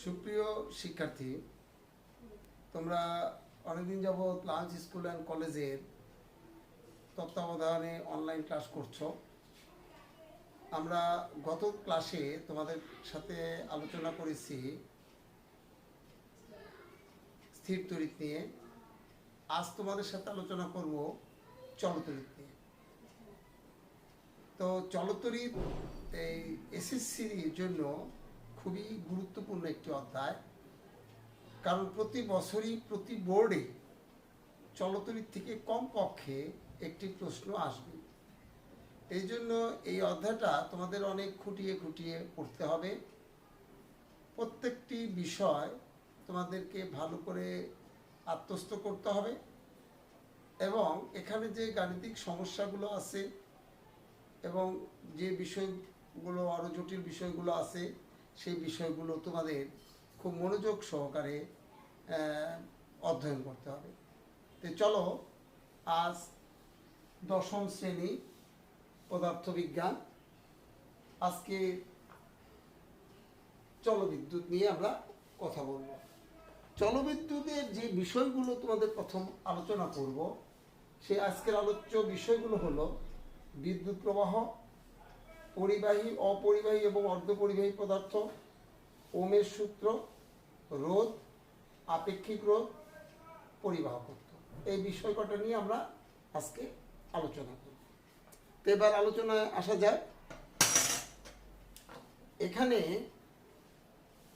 সুপ্রিয় শিক্ষার্থী, তোমরা অনেকদিন যাবৎ লাঞ্চ স্কুল অ্যান্ড কলেজের তত্ত্বাবধানে অনলাইন ক্লাস করছো। আমরা গত ক্লাসে তোমাদের সাথে আলোচনা করেছি স্থির তড়িৎ নিয়ে। আজ তোমাদের সাথে আলোচনা করব চলতড়িৎ নিয়ে। তো চলতড়িৎ এই এসএসসির জন্য খুবই গুরুত্বপূর্ণ একটি অধ্যায়, কারণ প্রতি বছরই প্রতি বোর্ডে চলতড়িৎ থেকে কমপক্ষে একটি প্রশ্ন আসবে। এই জন্য এই অধ্যায়টা তোমাদের অনেক খুঁটিয়ে খুঁটিয়ে পড়তে হবে। প্রত্যেকটি বিষয় তোমাদেরকে ভালো করে আত্মস্থ করতে হবে এবং এখানে যে গাণিতিক সমস্যাগুলো আছে এবং যে বিষয়গুলো আরও জটিল বিষয়গুলো আছে সেই বিষয়গুলো তোমাদের খুব মনোযোগ সহকারে অধ্যয়ন করতে হবে। তো চলো, আজ দশম শ্রেণী পদার্থবিজ্ঞান, আজকে চলবিদ্যুৎ নিয়ে আমরা কথা বলব। চলবিদ্যুতের যে বিষয়গুলো তোমাদের প্রথম আলোচনা করব, সেই আজকের আলোচ্য বিষয়গুলো হলো বিদ্যুৎ প্রবাহ, পরিবাহী, অপরিবাহী এবং অর্ধপরিবাহী পদার্থ, ওহমের সূত্র, রোধ, আপেক্ষিক রোধ, পরিবাহকত্ব। এই বিষয় কটা নিয়ে আমরা আজকে আলোচনা করব। তো এবার আলোচনায় আসা যায়। এখানে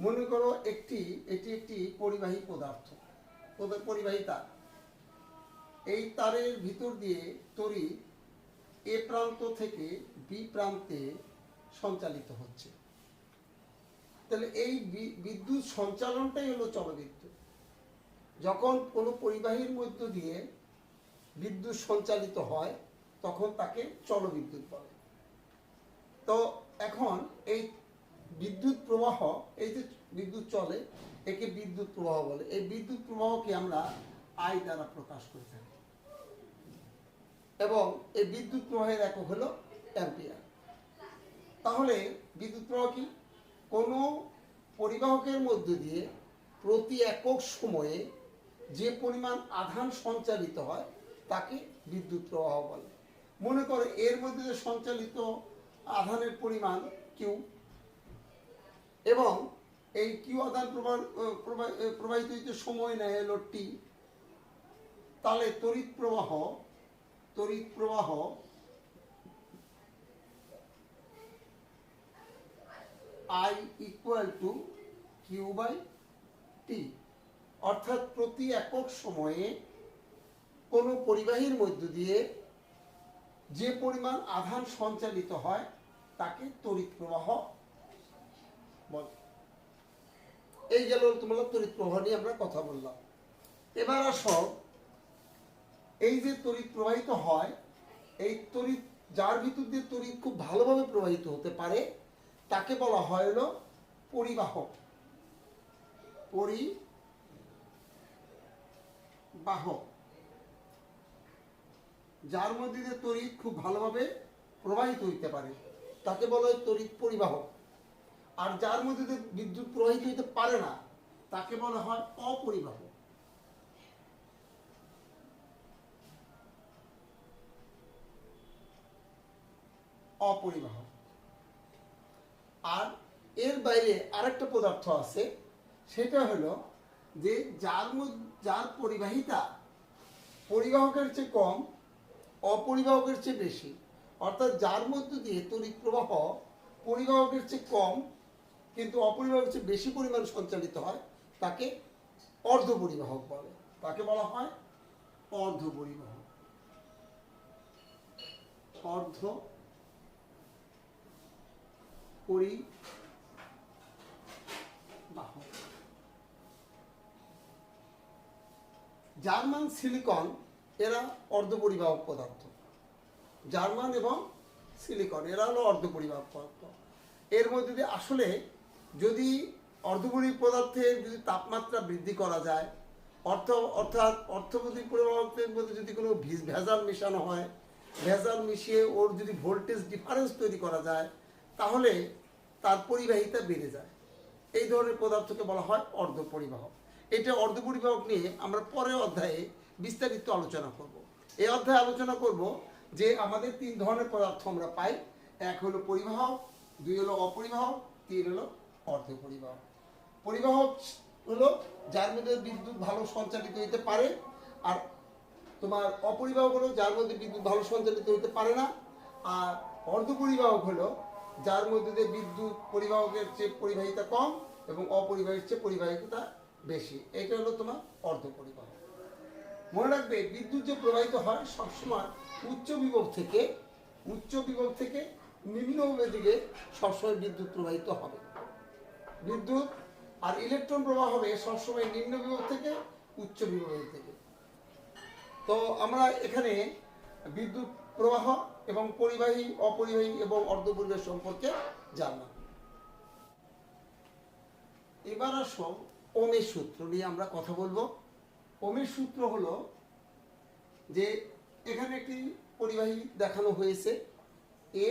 মনে করো এটি একটি পরিবাহী পদার্থ, পরিবাহী তার। এই তারের ভিতর দিয়ে তড়িৎ এ প্রান্ত থেকে বি প্রান্তে সঞ্চালিত হচ্ছে। তাহলে এই বিদ্যুৎ সঞ্চালনটাই হলো চলবিদ্যুৎ। যখন কোনো পরিবাহীর মধ্য দিয়ে বিদ্যুৎ সঞ্চালিত হয় তখন তাকে চলবিদ্যুৎ বলে। তো এখন এই বিদ্যুৎ প্রবাহ, এই যে বিদ্যুৎ চলে একে বিদ্যুৎ প্রবাহ বলে। এই বিদ্যুৎ প্রবাহকে আমরা আই দ্বারা প্রকাশ করে থাকি এবং এই বিদ্যুৎ প্রবাহের একক হলো অ্যাম্পিয়ার। তাহলে বিদ্যুৎ প্রবাহ কি? কোনো পরিবাহকের মধ্য দিয়ে প্রতি একক সময়ে যে পরিমাণ আধান সঞ্চালিত হয় তাকে বিদ্যুৎ প্রবাহ বলে। মনে করো এর মধ্যে যে সঞ্চালিত আধানের পরিমাণ কিউ এবং এই কিউ আধান প্রবাহিত হইতে সময় নেয় হলো টি। তাহলে তড়িৎ প্রবাহ I equal to Q by T. অর্থাৎ প্রতি একক সময়ে কোনো পরিবাহীর মধ্য দিয়ে যে পরিমাণ আধান সঞ্চালিত হয় তাকে তড়িৎ প্রবাহ বলে। এই গেল তোমরা তড়িৎ প্রবাহ নিয়ে আমরা কথা বললাম। এবার আসো, এই যে তড়িৎ প্রবাহিত হয়, এই তড়িৎ যার ভিতর দিয়ে তড়িৎ খুব ভালোভাবে প্রবাহিত হতে পারে তাকে বলা হয় হলো পরিবাহক। যার মধ্যে দিয়ে তড়িৎ খুব ভালোভাবে প্রবাহিত হইতে পারে তাকে বলা হয় তড়িৎ পরিবাহক। আর যার মধ্যে দিয়ে বিদ্যুৎ প্রবাহিত হইতে পারে না তাকে বলা হয় অপরিবাহক। আর এর বাইরে আরেকটা পদার্থ আছে, সেটা হলো যে যার পরিবাহিতা পরিবাহকের চেয়ে কম, অপরিবাহকের চেয়ে বেশি। অর্থাৎ যার মধ্য দিয়ে তড়িৎ প্রবাহ পরিবাহকের চেয়ে কম কিন্তু অপরিবাহকের চেয়ে বেশি পরিমাণ সঞ্চালিত হয় তাকে অর্ধপরিবাহক বলে। তাকে বলা হয় অর্ধপরিবাহক। জার্মান, সিলিকন এরা অর্ধপরিবাহক পদার্থ। জার্মান এবং সিলিকন এরা হলো অর্ধপরিবাহক পদার্থ। এর মধ্যে দিয়ে আসলে যদি অর্ধপরিবাহী পদার্থের যদি তাপমাত্রা বৃদ্ধি করা যায়, অর্থাৎ অর্ধপরিবাহকের মধ্যে যদি কোনো ভেজাল মেশানো হয়, ভেজাল মিশিয়ে ওর যদি ভোল্টেজ ডিফারেন্স তৈরি করা যায় তাহলে তার পরিবাহিতা বেড়ে যায়। এই ধরনের পদার্থকে বলা হয় অর্ধপরিবাহক। এটা অর্ধপরিবাহক নিয়ে আমরা পরের অধ্যায়ে বিস্তারিত আলোচনা করব। এই অধ্যায়ে আলোচনা করব যে আমাদের তিন ধরনের পদার্থ আমরা পাই। এক হলো পরিবাহক, দুই হলো অপরিবাহক, তিন হলো অর্ধপরিবাহক। পরিবাহক হলো যার মধ্যে বিদ্যুৎ ভালো সঞ্চালিত হতে পারে, আর তোমার অপরিবাহক হলো যার মধ্যে বিদ্যুৎ ভালো সঞ্চালিত হতে পারে না, আর অর্ধপরিবাহক হলো যার মধ্যে দিয়ে বিদ্যুৎ পরিবাহকের চেয়ে পরিবাহিতা কম এবং অপরিবাহীর চেয়ে পরিবাহিতা বেশি। এটা হলো তোমার অর্ধপরিবাহক। মনে রাখবে, বিদ্যুৎ যে প্রবাহিত হয় সবসময় উচ্চ বিভব থেকে নিম্ন বিভবের দিকে সবসময় বিদ্যুৎ প্রবাহিত হবে। বিদ্যুৎ আর ইলেকট্রন প্রবাহ হবে সবসময় নিম্ন বিভব থেকে উচ্চ বিভবের দিকে। তো আমরা এখানে বিদ্যুৎ প্রবাহ এবং পরিবাহী, অপরিবাহী এবং অর্ধপরিবাহী সম্পর্কে জানলাম। এবার আসো ওমের সূত্র নিয়ে আমরা কথা বলবো। ওমের সূত্র হলো যে এখানে একটি পরিবাহী দেখানো হয়েছে এ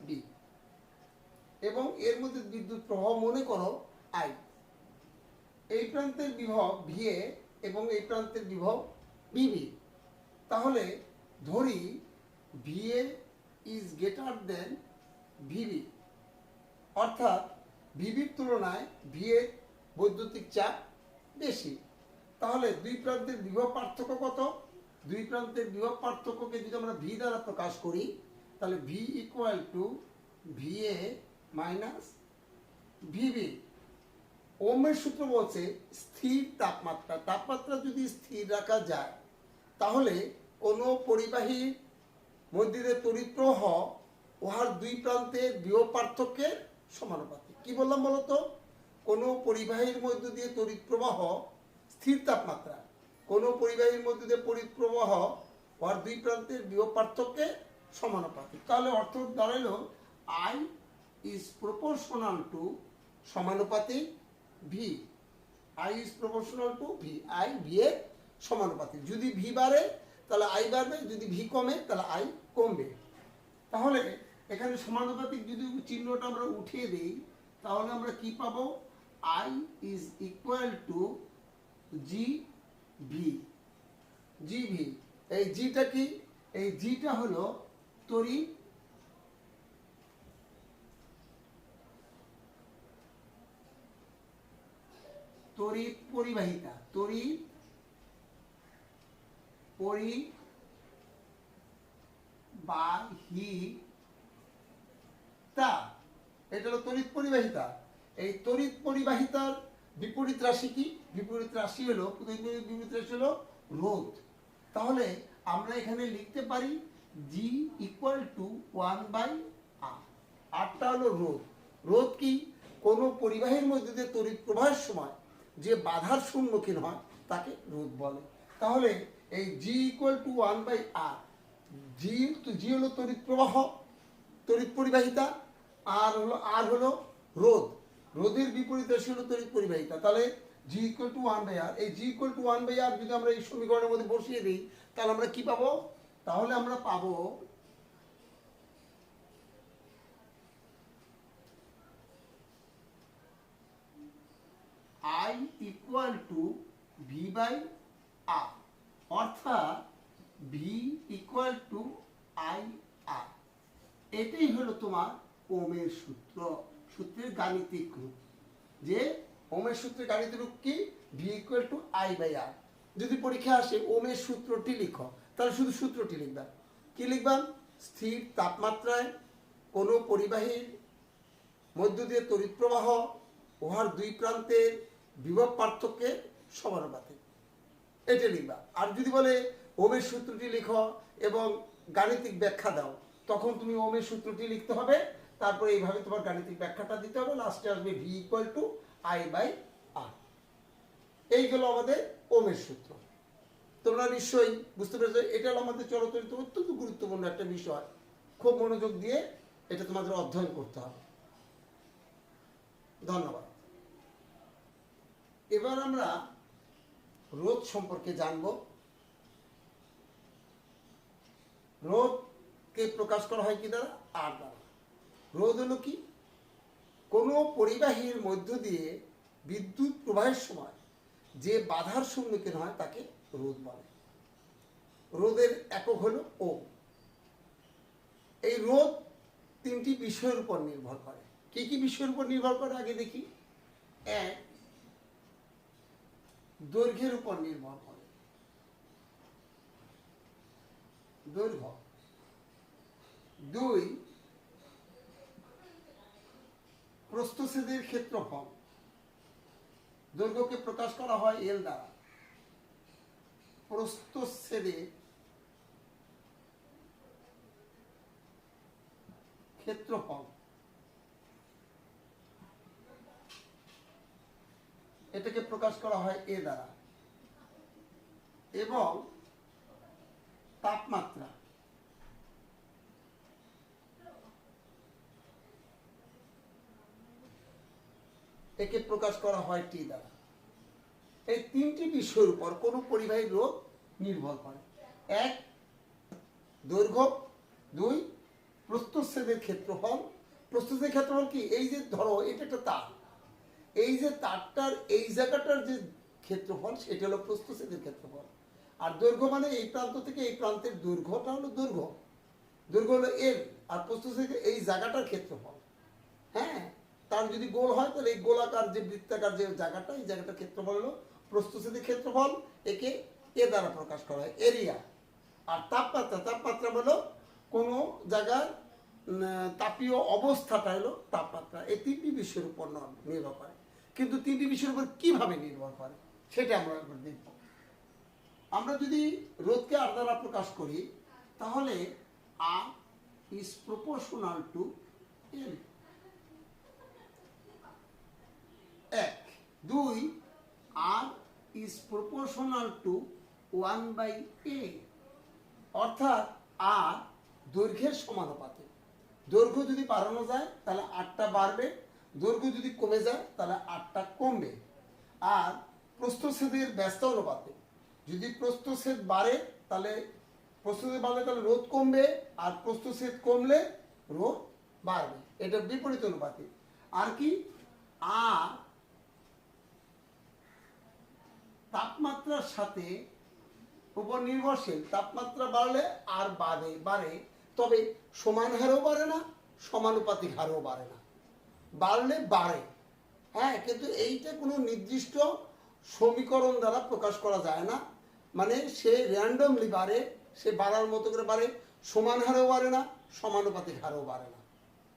বি, এবং এর মধ্যে বিদ্যুৎ প্রবাহ মনে করো আই। এই প্রান্তের বিভব ভিএ এবং এই প্রান্তের বিভব বিবি। তাহলে ধরি V A is greater than V B, অর্থাৎ ভিবির তুলনায় ভিএর বৈদ্যুতিক চাপ বেশি। তাহলে দুই প্রান্তের বিভব পার্থক্য কত? দুই প্রান্তের বিভব পার্থক্যকে যদি আমরা ভি দ্বারা প্রকাশ করি, তাহলে V equal to V A minus V B. ওহমের সূত্র বলছে স্থির তাপমাত্রা যদি স্থির রাখা যায়, তাহলে কোনো পরিবাহীর মধ্যে দিয়ে তড়িৎ প্রবাহ উহার দুই প্রান্তের বিভব পার্থক্যের সমানুপাতিক। কি বললাম বলতো? কোনো পরিবাহীর মধ্য দিয়ে তড়িৎ প্রবাহ স্থির তাপমাত্রা, কোনো পরিবাহীর মধ্যে দিয়ে তড়িৎ প্রবাহ উহার দুই প্রান্তের বিভব পার্থক্যের সমানুপাতিক। তাহলে অর্থ দাঁড়ালো আই ইজ প্রপোর্শনাল টু সমানুপাতিক V. I is proportional two V. I V এর সমানুপাতিক। যদি ভি বাড়ে তাহলে আই বাড়বে, যদি ভি কমে তাহলে আই কমবে। তাহলে এখানে সমানুপাতিক যদি চিহ্নটা আমরা উঠিয়ে দিই, তাহলে আমরা কি পাবো? I is equal to G V. G V, এই জিটা কি? এই জিটা হলো তড়িৎ পরিবাহিতা। তড়িৎ পরিবাহিতা, এটা হলো তড়িৎ পরিবাহিতা। এই তড়িৎ পরিবাহিতার বিপরীত রাশি কি? বিপরীত রাশি হলো রোধ। তাহলে আমরা এখানে লিখতে পারি জি ইকুয়াল টু 1/r। আরটা হলো রোধ। রোধ কি? কোনো পরিবাহীর মধ্যে দিয়ে তড়িৎ প্রবাহের সময় যে বাধার সম্মুখীন হয় তাকে রোধ বলে। তাহলে এই জি ইকুয়াল টু 1/r। জি হলো তড়িৎ প্রবাহ, তড়িৎ পরিবাহিতা, আর হলো রোধ। রোধের বিপরীত রাশি হলো তড়িৎ পরিবাহিতা। তাহলে জি ইকুয়াল টু 1/r। এই জি ইকুয়াল টু 1/r যদি আমরা এই সমীকরণের মধ্যে বসিয়ে দিই, তাহলে আমরা কি পাবো? তাহলে আমরা পাবো I equal to V by R, অর্থাৎ V equal to I R. এটাই হলো তোমার ওমের সূত্র, সূত্রের গাণিতিক রূপ। যে ওমের সূত্রের গাণিতিক রূপ কি? V equal to I by R. যদি পরীক্ষা আসে ওমের সূত্রটি লিখো, তাহলে শুধু সূত্রটি লিখবা। কি লিখবা? স্থির তাপমাত্রায় কোনো পরিবাহীর মধ্য দিয়ে তড়িৎ প্রবাহ উহার দুই প্রান্তের বিভব পার্থক্যের সমানুপাতিক, এটা লিখবা। আর যদি বলে ওমের সূত্রটি লিখো এবং গাণিতিক ব্যাখ্যা দাও, তখন তুমি ওমের সূত্রটি লিখতে হবে, তারপরে এইভাবে তোমার গাণিতিক ব্যাখ্যাটা দিতে হবে। লাস্টে আসবে V equal to I by R. এইগুলো আমাদের ওমের সূত্র। তোমরা নিশ্চয়ই বুঝতে পেরেছো। এটা হলো আমাদের চলতরিত অত্যন্ত গুরুত্বপূর্ণ একটা বিষয়। খুব মনোযোগ দিয়ে এটা তোমাদের অধ্যয়ন করতে হবে। ধন্যবাদ। এবার আমরা রোধ সম্পর্কে জানব। রোধকে প্রকাশ করা হয় কি দ্বারা? আর দ্বারা। রোধ হলো কি? কোনো পরিবাহীর মধ্য দিয়ে বিদ্যুৎ প্রবাহের সময় যে বাধার সম্মুখীন হয় তাকে রোধ বলে। রোধের একক হলো ওম। এই রোধ তিনটি বিষয়ের উপর নির্ভর করে। কি কি বিষয়ের উপর নির্ভর করে আগে দেখি। এক, দৈর্ঘ্যের উপর নির্ভর করে, দৈর্ঘ্য। দুই, প্রস্থচ্ছেদের ক্ষেত্রফল। দৈর্ঘ্যকে প্রকাশ করা হয় এল দ্বারা, প্রস্থচ্ছেদের ক্ষেত্রফল এটাকে প্রকাশ করা হয় এ দ্বারা। এবং তাপমাত্রা একে প্রকাশ করা হয় টি দ্বারা। এই তিনটি বিষয়ের উপর কোনো পরিবাহী রোধ নির্ভর করে। এক, দৈর্ঘ্য। দুই, প্রস্থচ্ছেদের ক্ষেত্রফল। প্রস্থচ্ছেদের ক্ষেত্রফল কি? এই যে ধরো এটা একটা তার, এই যে তারটার এই জায়গাটার যে ক্ষেত্রফল সেটা হলো প্রস্থচ্ছেদের ক্ষেত্রফল। আর দৈর্ঘ্য মানে এই প্রান্ত থেকে এই প্রান্তের দৈর্ঘ্যটা হলো দৈর্ঘ্য। দৈর্ঘ্য হলো এল। আর প্রস্থচ্ছেদের এই জায়গাটার ক্ষেত্রফল। হ্যাঁ, তার যদি গোল হয় তাহলে এই গোলাকার যে বৃত্তাকার যে জায়গাটা, এই জায়গাটার ক্ষেত্রফল হলো প্রস্থচ্ছেদের ক্ষেত্রফল। একে এ দ্বারা প্রকাশ করা হয়, এরিয়া। আর তাপমাত্রা, তাপমাত্রা হলো কোনো জায়গার তাপীয় অবস্থাটা হলো তাপমাত্রা। এই তিনটি বিষয়ের উপর নির্ভর করে। কিন্তু তিনটি বিষয়ের উপর কিভাবে নির্ভর করে সেটা আমরা দেখব। আমরা যদি রোধকে আর দ্বারা প্রকাশ করি তাহলে আর ইজ প্রপোর্শনাল টু এল। এক। দুই, আর ইজ প্রপোর্শনাল টু 1/a, অর্থাৎ আর দৈর্ঘ্যের সমানুপাতে। দৈর্ঘ্য যদি বাড়ানো যায় তাহলে আটটা বাড়বে, দৈর্ঘ্য যদি কমে যায় তাহলে আটটা কমবে। আর প্রস্থচ্ছেদের ব্যস্ত অনুপাতে, যদি প্রস্থচ্ছেদ বাড়ে তাহলে রোধ কমবে, আর প্রস্থচ্ছেদ কমলে রোধ বাড়বে। এটা বিপরীত অনুপাতে। আর কি? আর তাপমাত্রার সাথে উপর নির্ভরশীল। তাপমাত্রা বাড়লে আর বাড়ে, তবে সমান হারেও বাড়ে না, সমানুপাতিক হারেও বাড়ে না। বাড়লে বাড়ে, হ্যাঁ, কিন্তু এইটা কোনো নির্দিষ্ট সমীকরণ দ্বারা প্রকাশ করা যায় না। মানে সে র্যান্ডমলি বাড়ে, সে বাড়ার মতো করে বাড়ে। সমান হারেও বাড়ে না, সমানুপাতিক হারেও বাড়ে না,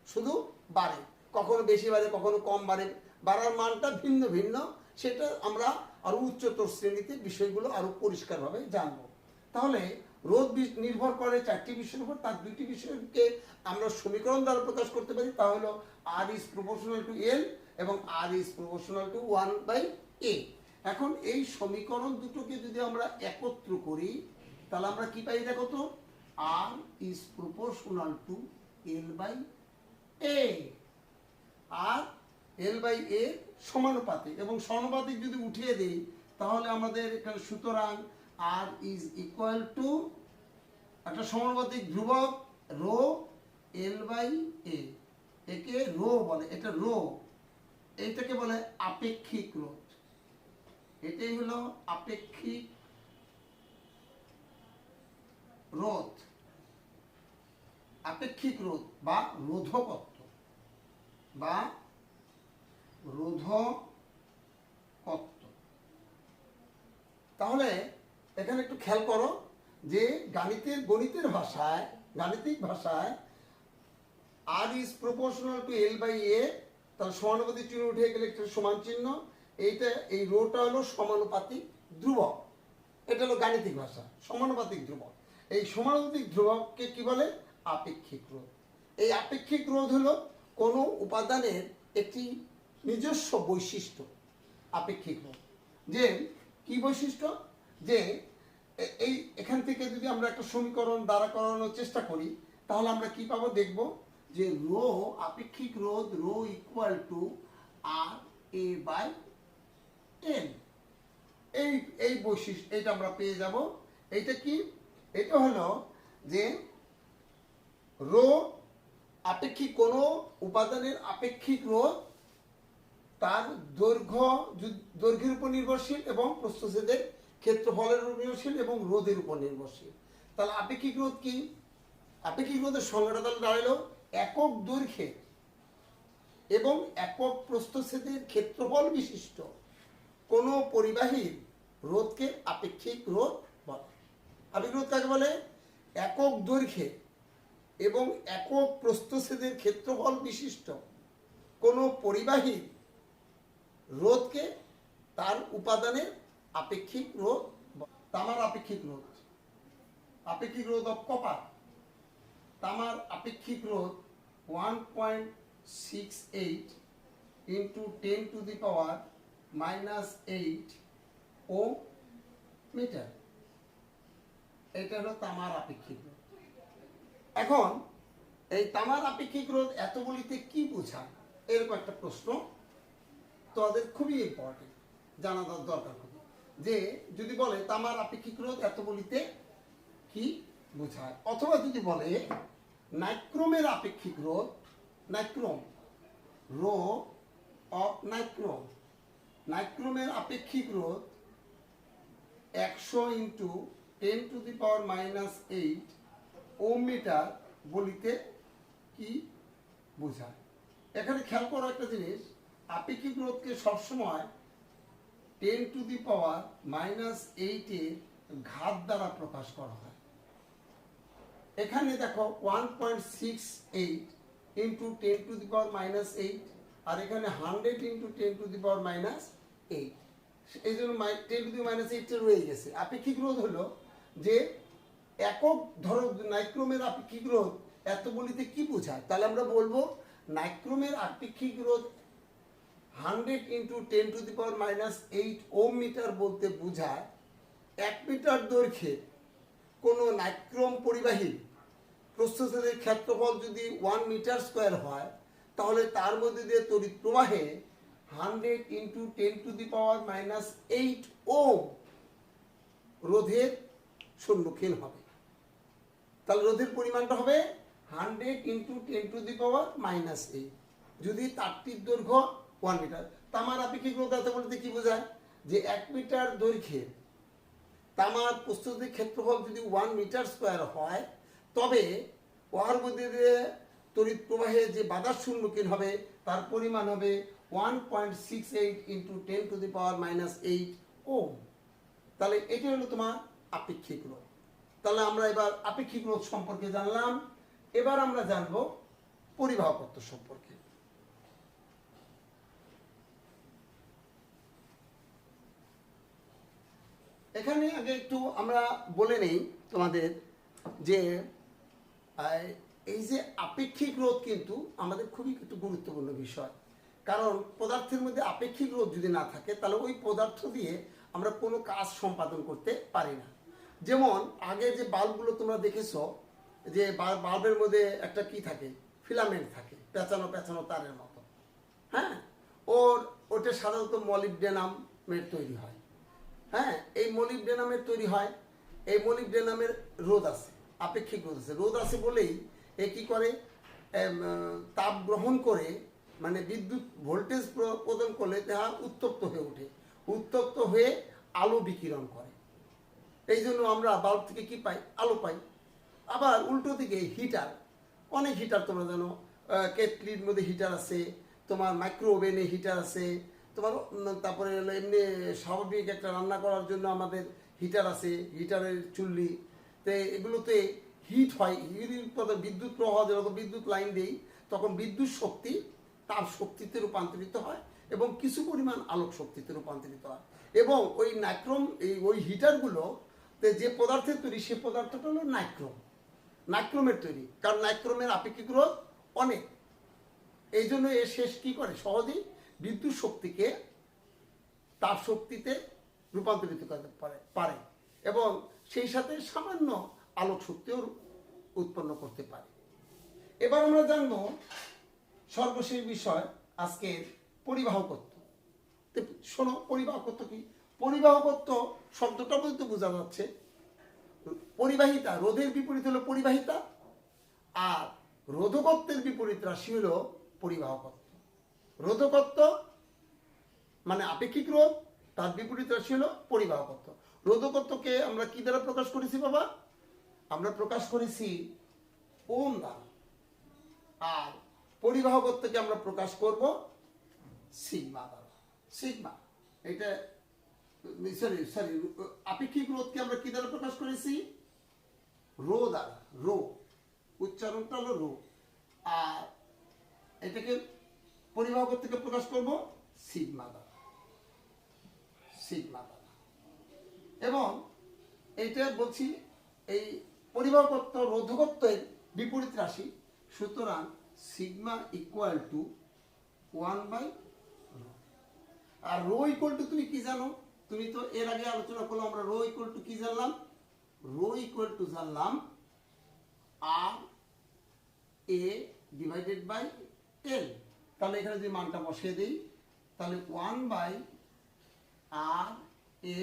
শুধু বাড়ে। কখনো বেশি বাড়ে, কখনো কম বাড়ে। বাড়ার মানটা ভিন্ন ভিন্ন। সেটা আমরা আরো উচ্চতর শ্রেণীতে বিষয়গুলো আরো পরিষ্কারভাবে জানবো। তাহলে রোধ নির্ভর করে চারটি বিষয়ের উপর। তার দুইটি বিষয়কে আমরা সমীকরণ দ্বারা প্রকাশ করতে পারি। তা হলো আর ইজ প্রপোর্শনাল টু এল এবং আর ইজ প্রপোর্শনাল টু 1/a। এখন এই সমীকরণ দুটোকে যদি আমরা একত্র করি তাহলে আমরা কি পাই? দেখো তো, R is proportional to l/a। R l/a সমানুপাতিক, এবং সমানুপাতিক যদি উঠিয়ে দেই তাহলে আমাদের এখানে সুতরাং আর ইজ ইকুয়াল টু একটা সমানুপাতিক ধ্রুবক রো l/a। একে রো বলে, এটা রো। এইটাকে বলে আপেক্ষিক রোধ। এটাই হলো আপেক্ষিক রোধ, আপেক্ষিক রোধ বা রোধকত্ব বা রোধকত্ব। তাহলে এখানে একটু খেয়াল করো যে গণিতের ভাষায়, গাণিতিক ভাষায় আর ইজ প্রপোর্শনাল টু l/a, তার সমানুপাতিক চিহ্ন উঠে গেলে একটা সমান চিহ্ন। এইটা, এই রোটা হলো সমানুপাতিক ধ্রুবক। এটা হলো গাণিতিক ভাষা, সমানুপাতিক ধ্রুবক। এই সমানুপাতিক ধ্রুবককে কি বলে? আপেক্ষিক রোধ। এই আপেক্ষিক রোধ হলো কোনো উপাদানের একটি নিজস্ব বৈশিষ্ট্য। আপেক্ষিক রোধ যে কি বৈশিষ্ট্য? যে এই এখান থেকে যদি আমরা একটা সমীকরণ দ্বারা করানোর চেষ্টা করি তাহলে আমরা কি পাবো? দেখব যে রো, আপেক্ষিক রোধ রো ইকুয়াল টু RA/L। এই বৈশিষ্ট্য এটা আমরা পেয়ে যাব। এইটা কি? এটা হলো যে রো আপেক্ষিক কোনো উপাদানের আপেক্ষিক রোধ তার দৈর্ঘ্যের উপর নির্ভরশীল এবং প্রস্থচ্ছেদের ক্ষেত্রফলের উপর নির্ভরশীল এবং রোধের উপর নির্ভরশীল। তাহলে আপেক্ষিক রোধ কি? আপেক্ষিক রোধের সংজ্ঞাটা তাহলে দাঁড়ালো একক দৈর্ঘ্যের এবং একক প্রস্থচ্ছেদের ক্ষেত্রফল বিশিষ্ট কোনো পরিবাহীর রোধকে আপেক্ষিক রোধ বলে। আপেক্ষিক রোধ কাকে বলে? একক দৈর্ঘ্যে এবং একক প্রস্থচ্ছেদের ক্ষেত্রফল বিশিষ্ট কোনো পরিবাহীর রোধকে তার উপাদানের আপেক্ষিক রোধ। তামার আপেক্ষিক রোধ, আপেক্ষিক রোধ অফ কপার, তামার আপেক্ষিক রোধ 1.68 into 10 to the power -8 ohm metre. এটা হলো তামার আপেক্ষিক রোধ। এখন এই তামার আপেক্ষিক রোধ এত বলিতে কি বোঝায়, এরকম একটা প্রশ্ন তোমাদের খুবই ইম্পর্টেন্ট, জানা দরকার খুবই, যে যদি বলে তামার আপেক্ষিক রোধ এত বলিতে কি বোঝায়, অথবা যদি বলে নাইক্রোমের আপেক্ষিক রোধ, নাইক্রোম, রো অফ নাইক্রোম, নাইক্রোমের আপেক্ষিক রোধ 100 into 10 to the power -8 ohm metre বলিতে কি বোঝায়। এখানে খেয়াল করা একটা জিনিস, আপেক্ষিক রোধকে সবসময় 10 টু দি পাওয়ার -8 এর ঘাত দ্বারা প্রকাশ করা হয়। এখানে দেখো 1.68 ইন্টু 10 টু দি পাওয়ার -8, আর এখানে 100 ইন্টু 10 টু দি পাওয়ার -8, এই জন্য 10 টু দি -8 রয়ে গেছে। আপেক্ষিক রোধ হলো যে একক, ধরো নাইক্রোমের আপেক্ষিক রোধ এত বলিতে কি বোঝায়, তাহলে আমরা বলবো নাইক্রোমের আপেক্ষিক রোধ 100 into 10 to the power -8 ohm metre বলতে বোঝায় 1 মিটার দৈর্ঘ্যে কোনো নাইক্রোম পরিবাহী প্রস্থচ্ছেদের ক্ষেত্রফল যদি 1 মিটার স্কোয়ার হয়, তাহলে তার মধ্যে দিয়ে তড়িৎ প্রবাহে 100 ইন্টু 10 টু দি পাওয়ার -8 ওম রোধের সম্মুখীন হবে। তাহলে রোধের পরিমাণটা হবে 100 ইন্টু 10 টু দি পাওয়ার -8, যদি তারটির দৈর্ঘ্য 1 মিটার। তামার আপেক্ষিক রোধ এত বলতে কি বোঝায়, যে 1 মিটার দৈর্ঘ্যে তামার প্রস্থচ্ছেদের ক্ষেত্রফল যদি 1 মিটার স্কোয়ার হয়, তবে ওর মধ্যে দিয়ে তড়িৎ প্রবাহে যে বাধার সম্মুখীন হবে তার পরিমাণ হবে 1.68 ইন্টু 10 টু দি পাওয়ার -8 ওম। তাহলে এটি হলো তোমার আপেক্ষিক রোধ। তাহলে আমরা এবার আপেক্ষিক রোধ সম্পর্কে জানলাম, এবার আমরা জানবো পরিবাহকত্ব সম্পর্কে। এখানে আগে একটু আমরা বলে নেই তোমাদের যে এই যে আপেক্ষিক রোধ কিন্তু আমাদের খুবই একটু গুরুত্বপূর্ণ বিষয়, কারণ পদার্থের মধ্যে আপেক্ষিক রোধ যদি না থাকে তাহলে ওই পদার্থ দিয়ে আমরা কোনো কাজ সম্পাদন করতে পারি না। যেমন আগে যে বাল্বগুলো তোমরা দেখেছো, যে বাল্বের মধ্যে একটা কি থাকে, ফিলামেন্ট থাকে, পেঁচানো পেঁচানো তারের মতো, হ্যাঁ, ওটা সাধারণত মলিবডেনামের তৈরি হয়। হ্যাঁ, এই মলিবডেনামের তৈরি হয়, এই মলিবডেনামের রোধ আছে, আপেক্ষিক রোধ আছে বলেই এ কি করে, তাপ গ্রহণ করে, মানে বিদ্যুৎ ভোল্টেজ প্রদান করলে তা উত্তপ্ত হয়ে ওঠে, উত্তপ্ত হয়ে আলো বিকিরণ করে। এই জন্য আমরা বাল্ব থেকে কি পাই, আলো পাই। আবার উল্টো দিকে হিটার, অনেক হিটার তোমরা জানো, কেটলির মধ্যে হিটার আছে, তোমার মাইক্রো ওভেনে হিটার আছে, তোমার তারপরে হলো এমনি স্বাভাবিক একটা রান্না করার জন্য আমাদের হিটার আছে, হিটারের চুল্লি, তো এগুলোতে হিট হয়, বিদ্যুৎ প্রবাহ যখন বিদ্যুৎ লাইন দেই তখন বিদ্যুৎ শক্তি তাপ শক্তিতে রূপান্তরিত হয় এবং কিছু পরিমাণ আলোক শক্তিতে রূপান্তরিত হয়। এবং ওই নাইক্রোম, ওই হিটারগুলো যে পদার্থের তৈরি, সে পদার্থটা হলো নাইক্রোমের তৈরি, কারণ নাইক্রোমের আপেক্ষিক রোধ অনেক, এই জন্য এর শেষ কি করে, সহজেই বিদ্যুৎ শক্তিকে তাপ শক্তিতে রূপান্তরিত করতে পারে এবং সেই সাথে সামান্য আলোক শক্তিও উৎপন্ন করতে পারে। এবার আমরা জানবো সর্বশেষ বিষয় আজকের পরিবাহকত্ব। শোনো, পরিবাহকত্ব কি? পরিবাহকত্ব শব্দটা বলতে বোঝা যাচ্ছে পরিবাহিতা, রোধের বিপরীত হলো পরিবাহিতা, আর রোধকত্বের বিপরীত রাশি হলো পরিবাহকত্ব। রোধকত্ব মানে আপেক্ষিক রোধ, তার বিপরীত রাশি হলো পরিবাহকত্ব। রোধকত্বকে আমরা কি দ্বারা প্রকাশ করেছি বাবা? আমরা প্রকাশ করেছি ওম দ্বারা। আর পরিবাহকত্বকে আমরা প্রকাশ করব সিগমা দ্বারা। সিগমা এটা সরি আপেক্ষিক রোধকে আমরা কি দ্বারা প্রকাশ করেছি? রো দ্বারা। রো উচ্চারণটা হলো রো। আর এটাকে পরিবাহকত্বকে প্রকাশ করব সিগমা দ্বারা। সিগমা দ্বারা। এবং এইটা বলছি এই পরিবাহকত্ব রোধকত্বের বিপরীত রাশি, সুতরাং সিগমা ইকুয়াল টু 1/। আর রো ইকুয়াল টু তুমি কি জানো? তুমি তো এর আগে আলোচনা করলাম আমরা রো ইকুয়াল টু কি জানলাম? রো ইকুয়াল টু জানলাম আর এ ডিভাইডেড বাই এল। তাহলে এখানে যদি মানটা বসিয়ে দিই তাহলে 1/r a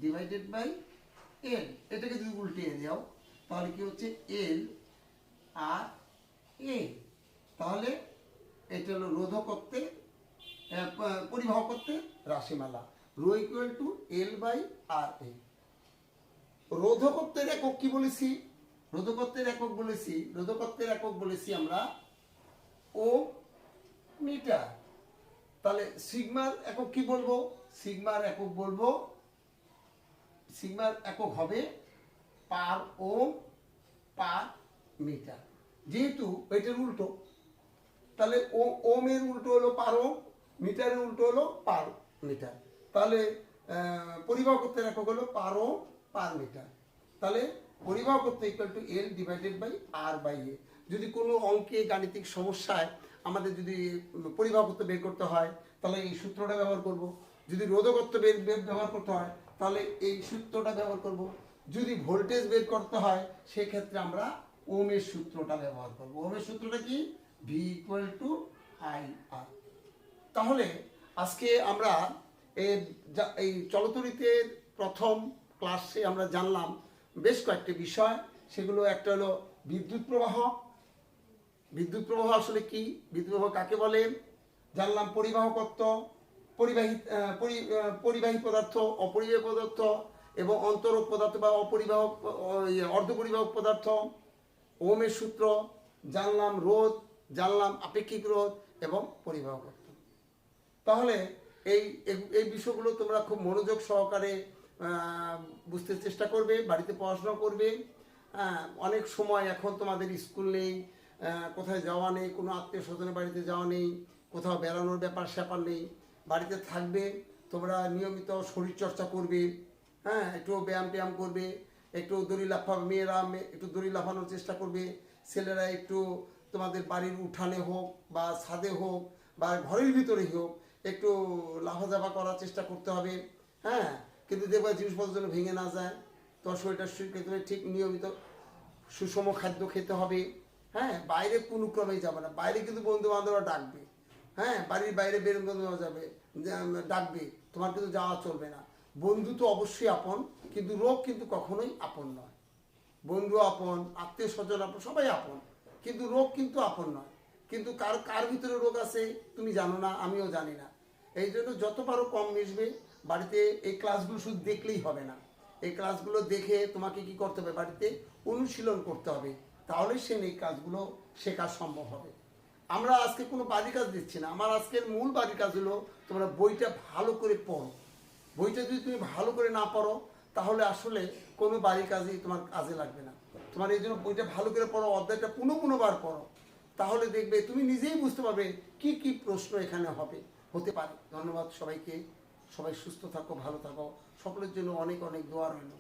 ডিভাইডেড বাই এল। এটাকে যদি উল্টিয়ে দাও তাহলে কি হচ্ছে? এল আর এ। তাহলে এটা হলো রোধকত্বে পরিবাহকত্বে রাশিমালা। Rho equal to L by R A. রোধকত্বের একক কি বলেছি? রোধকত্বের একক বলেছি আমরা ও মিটার। তাহলে সিগমার একক কি বলবো? সিগমার একক হবে পার ওম পার মিটার। যেহেতু এটার উল্টো, তাহলে ওমের উল্টো হলো পার ওম, মিটারের উল্টো হলো পার মিটার। তাহলে পরিবাহকত্বের একক হলো পার ওম পার মিটার। তাহলে পরিবাহকত্ব equal to L divided by R by A. যদি কোনো অঙ্কে গাণিতিক সমস্যায় আমাদের যদি পরিবাহকত্ব বের করতে হয় তাহলে এই সূত্রটা ব্যবহার করব। যদি রোধকত্ব ব্যবহার করতে হয় তাহলে এই সূত্রটা ব্যবহার করব। যদি ভোল্টেজ বের করতে হয় সেক্ষেত্রে আমরা ওমের সূত্রটা ব্যবহার করব। ওমের সূত্রটা কি? ভি ইকুয়াল টু আই আর। তাহলে আজকে আমরা এই চলতরিতের প্রথম ক্লাসে আমরা জানলাম বেশ কয়েকটি বিষয়। সেগুলো একটা হলো বিদ্যুৎ প্রবাহ। বিদ্যুৎ প্রবাহ আসলে কি, বিদ্যুৎ প্রবাহ কাকে বলে জানলাম। পরিবাহকত্ব, পরিবাহী পদার্থ, অপরিবাহী পদার্থ এবং অন্তরক পদার্থ বা অপরিবাহক অর্ধপরিবাহক পদার্থ, ওমের সূত্র জানলাম, রোধ জানলাম, আপেক্ষিক রোধ এবং পরিবাহকত্ব। তাহলে এই বিষয়গুলো তোমরা খুব মনোযোগ সহকারে বুঝতে চেষ্টা করবে, বাড়িতে পড়াশোনা করবে। অনেক সময় এখন তোমাদের স্কুল নেই, কোথায় যাওয়া নেই, কোনো আত্মীয় স্বজনের বাড়িতে যাওয়া নেই, কোথাও বেড়ানোর ব্যাপার স্যাপার নেই, বাড়িতে থাকবে। তোমরা নিয়মিত শরীরচর্চা করবে, একটু ব্যায়াম করবে, একটু দড়ি লাফাবে, মেয়েরা একটু দড়ি লাফানোর চেষ্টা করবে, ছেলেরা একটু তোমাদের বাড়ির উঠানে হোক বা ছাদে হোক বা ঘরের ভিতরে হোক একটু লাফাঝাফা করার চেষ্টা করতে হবে। কিন্তু দেখবা জিনিসপত্র যেন ভেঙে না যায়। তোমার শরীরটা খেতে হবে, ঠিক নিয়মিত সুষম খাদ্য খেতে হবে। বাইরে কোনো ক্রমেই যাবে না। বাইরে কিন্তু বন্ধু বান্ধবরা ডাকবে, বাড়ির বাইরে বেরোনো যাবে, ডাকবে, তোমার কিন্তু যাওয়া চলবে না। বন্ধু তো অবশ্যই আপন, কিন্তু রোগ কিন্তু কখনোই আপন নয়। বন্ধু আপন, আত্মীয় স্বজন আপন, সবাই আপন, কিন্তু রোগ কিন্তু আপন নয়। কিন্তু কার ভিতরে রোগ আছে তুমি জানো না, আমিও জানি না। এই জন্য যত পারো কম মিশবে। বাড়িতে এই ক্লাসগুলো শুধু দেখলেই হবে না, এই ক্লাসগুলো দেখে তোমাকে কি করতে হবে? বাড়িতে অনুশীলন করতে হবে, তাহলে এই কাজগুলো শেখা সম্ভব হবে। আমরা আজকে কোনো বাড়ির কাজ দিচ্ছি না। আমার আজকের মূল বাড়ির কাজ হলো তোমরা বইটা ভালো করে পড়ো। বইটা যদি তুমি ভালো করে না পড়ো তাহলে আসলে কোনো বাড়ির কাজই তোমার কাজে লাগবে না। তোমার এই জন্য বইটা ভালো করে পড়ো, অধ্যায়টা পুনঃবার পড়ো, তাহলে দেখবে তুমি নিজেই বুঝতে পারবে কি কি প্রশ্ন এখানে হতে পারে। ধন্যবাদ সবাইকে। সবাই সুস্থ থাকো, ভালো থাকো। সকলের জন্য অনেক অনেক দোয়া রইল।